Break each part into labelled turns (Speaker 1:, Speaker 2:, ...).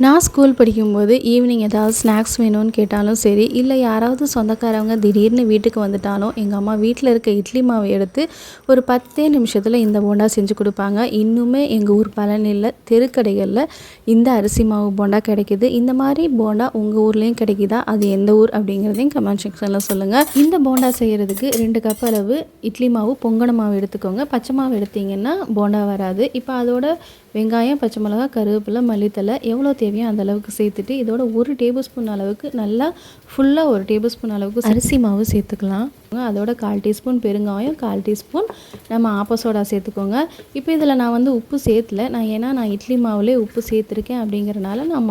Speaker 1: நான் ஸ்கூல் படிக்கும்போது ஈவினிங் ஏதாவது ஸ்நாக்ஸ் வேணும்னு கேட்டாலும் சரி, இல்லை யாராவது சொந்தக்காரவங்க திடீர்னு வீட்டுக்கு வந்துட்டாலும் எங்கள் அம்மா வீட்டில் இருக்க இட்லி மாவை எடுத்து ஒரு 10 நிமிஷத்தில் இந்த போண்டா செஞ்சு கொடுப்பாங்க. இன்னுமே எங்கள் ஊர் பழனியில் தெருக்கடைகளில் இந்த அரிசி மாவு போண்டா கிடைக்கிது. இந்த மாதிரி போண்டா உங்கள் ஊர்லேயும் கிடைக்குதா? அது எந்த ஊர் அப்படிங்கிறதையும் கமெண்ட் செக்ஷனில் சொல்லுங்கள். இந்த போண்டா செய்கிறதுக்கு 2 கப் அளவு இட்லி மாவு பொங்கன மாவு எடுத்துக்கோங்க. பச்சை மாவு எடுத்திங்கன்னா போண்டா வராது. இப்போ அதோட வெங்காயம், பச்சை மிளகாய், கருவேப்பிலை, மல்லித்தலை எவ்வளோ தேவையோ அந்த அளவுக்கு சேர்த்துட்டு இதோட 1 டேபிள் ஸ்பூன் அளவுக்கு நல்லா ஃபுல்லாக 1 டேபிள் ஸ்பூன் அளவுக்கு அரிசி மாவு சேர்த்துக்கலாம். அதோட 1/4 டீஸ்பூன் பெருங்காயம், 1/4 டீஸ்பூன் நம்ம ஆப்ப சோடா சேர்த்துக்கோங்க. இப்போ இதில் நான் வந்து உப்பு சேர்த்துல, நான் இட்லி மாவுலேயே உப்பு சேர்த்துருக்கேன் அப்படிங்கிறனால நான்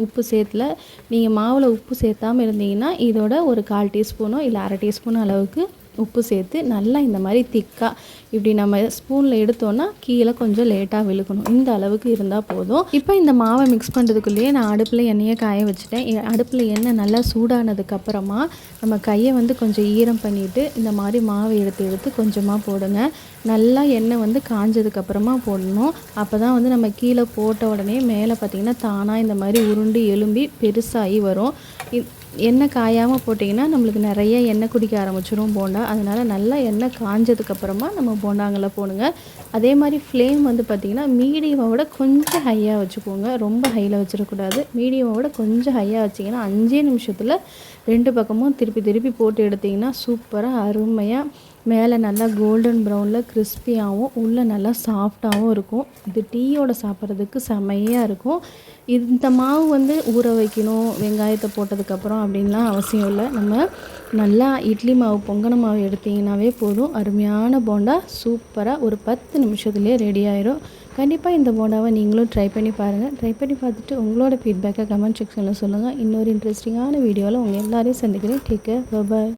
Speaker 1: உப்பு சேர்த்துல. நீங்கள் மாவில் உப்பு சேர்த்தாமல் இருந்தீங்கன்னா இதோட ஒரு 1/4 டீஸ்பூனோ இல்லை 1/2 டீஸ்பூன் அளவுக்கு உப்பு சேர்த்து நல்லா இந்த மாதிரி திக்காக இப்படி நம்ம ஸ்பூனில் எடுத்தோன்னா கீழே கொஞ்சம் லேட்டாக விழுக்கணும். இந்த அளவுக்கு இருந்தால் போதும். இப்போ இந்த மாவை மிக்ஸ் பண்ணுறதுக்குள்ளேயே நான் அடுப்பில் எண்ணெயை காய வச்சுட்டேன். அடுப்பில் எண்ணெய் நல்லா சூடானதுக்கப்புறமா நம்ம கையை வந்து கொஞ்சம் ஈரம் பண்ணிவிட்டு இந்த மாதிரி மாவை எடுத்து கொஞ்சமாக போடுங்க. நல்லா எண்ணெய் வந்து காஞ்சதுக்கப்புறமா போடணும். அப்போ தான் வந்து நம்ம கீழே போட்ட உடனே மேலே பார்த்திங்கன்னா தானாக இந்த மாதிரி உருண்டு எலும்பி பெருசாகி வரும். எண்ணெய் காயாமல் போட்டிங்கன்னா நம்மளுக்கு நிறைய எண்ணெய் குடிக்க ஆரம்பிச்சிடும் போண்டா. அதனால் நல்லா எண்ணெய் காஞ்சதுக்கப்புறமா நம்ம போண்டாங்களை போடுங்க. அதே மாதிரி ஃப்ளேம் வந்து பார்த்திங்கன்னா மீடியமை விட கொஞ்சம் ஹையாக வச்சுக்கோங்க. ரொம்ப ஹையில் வச்சிடக்கூடாது. மீடியமை விட கொஞ்சம் ஹையாக வச்சிங்கன்னா 5 நிமிஷத்தில் 2 பக்கமும் திருப்பி போட்டு எடுத்திங்கன்னா சூப்பராக அருமையாக மேலே நல்லா கோல்டன் ப்ரௌனில் கிறிஸ்பியாகவும் உள்ளே நல்லா சாஃப்டாகவும் இருக்கும். இது டீயோட சாப்பிட்றதுக்கு செமையாக இருக்கும். இந்த மாவு வந்து ஊற வைக்கணும் வெங்காயத்தை போட்டதுக்கப்புறம் அப்படின்லாம் அவசியம் இல்லை. நம்ம நல்லா இட்லி மாவு பொங்கன மாவு எடுத்திங்கனாவே போதும். அருமையான போண்டா சூப்பராக ஒரு 10 நிமிஷத்துலேயே ரெடி ஆயிரும். கண்டிப்பாக இந்த போண்டாவை நீங்களும் ட்ரை பண்ணி பாருங்கள். ட்ரை பண்ணி பார்த்துட்டு உங்களோட ஃபீட்பேக்கை கமெண்ட் செக்ஷனில் சொல்லுங்கள். இன்னொரு இன்ட்ரெஸ்டிங்கான வீடியோவில் உங்கள் எல்லாரையும் சந்திக்கிறேன். Take care, bye bye.